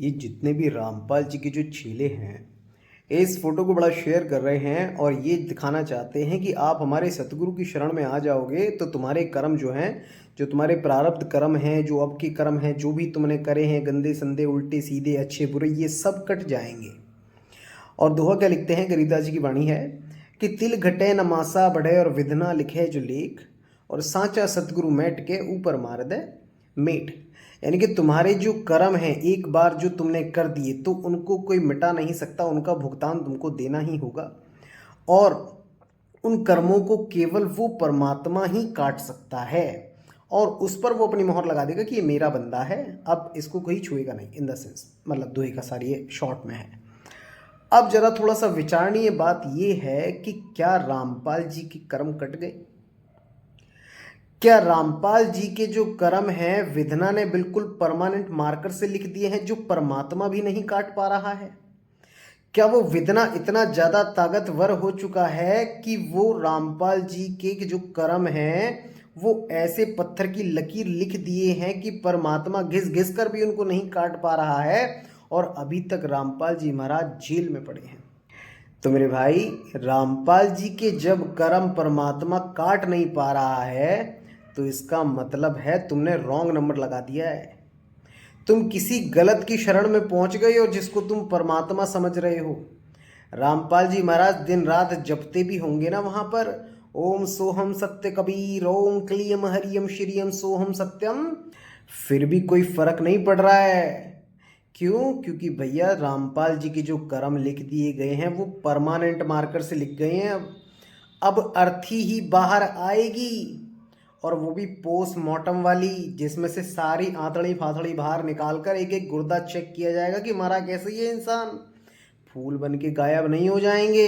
ये जितने भी रामपाल जी के जो चेले हैं, ये इस फोटो को बड़ा शेयर कर रहे हैं और ये दिखाना चाहते हैं कि आप हमारे सतगुरु की शरण में आ जाओगे तो तुम्हारे कर्म जो हैं, जो तुम्हारे प्रारब्ध कर्म हैं, जो अब के कर्म हैं, जो भी तुमने करे हैं, गंदे संदे उल्टे सीधे अच्छे बुरे, ये सब कट जाएंगे। और दोहा क्या लिखते हैं, गरीबदास जी की वाणी है कि तिल घटे न मासा बढ़े और विधना लिखे जो लेख, और सांचा सतगुरु मैट के ऊपर मार दे मेट। यानी कि तुम्हारे जो कर्म हैं, एक बार जो तुमने कर दिए तो उनको कोई मिटा नहीं सकता, उनका भुगतान तुमको देना ही होगा। और उन कर्मों को केवल वो परमात्मा ही काट सकता है और उस पर वो अपनी मोहर लगा देगा कि ये मेरा बंदा है, अब इसको कोई छुएगा नहीं। इन द सेंस मतलब दोहे का सारी ये शॉर्ट में है। अब जरा थोड़ा सा विचारणीय बात ये है कि क्या रामपाल जी के कर्म कट गए? क्या रामपाल जी के जो कर्म हैं विधना ने बिल्कुल परमानेंट मार्कर से लिख दिए हैं, जो परमात्मा भी नहीं काट पा रहा है? क्या वो विधना इतना ज्यादा ताकतवर हो चुका है कि वो रामपाल जी के जो कर्म हैं वो ऐसे पत्थर की लकीर लिख दिए हैं कि परमात्मा घिस घिस कर भी उनको नहीं काट पा रहा है और अभी तक रामपाल जी महाराज जेल में पड़े हैं? तो मेरे भाई, रामपाल जी के जब कर्म परमात्मा काट नहीं पा रहा है तो इसका मतलब है तुमने रॉन्ग नंबर लगा दिया है। तुम किसी गलत की शरण में पहुंच गए हो जिसको तुम परमात्मा समझ रहे हो। रामपाल जी महाराज दिन रात जपते भी होंगे ना वहां पर, ओम सोहम सत्य कबीर, ओम क्लीयम हरियम श्रियम सोहम सत्यम, फिर भी कोई फर्क नहीं पड़ रहा है। क्यों? क्योंकि भैया रामपाल जी के जो कर्म लिख दिए गए हैं वो परमानेंट मार्कर से लिख गए हैं। अब अर्थी ही बाहर आएगी, और वो भी पोस्टमार्टम वाली, जिसमें से सारी आंतड़ी फातड़ी बाहर निकाल कर एक एक गुर्दा चेक किया जाएगा कि मरा कैसे ये इंसान। फूल बन के गायब नहीं हो जाएंगे।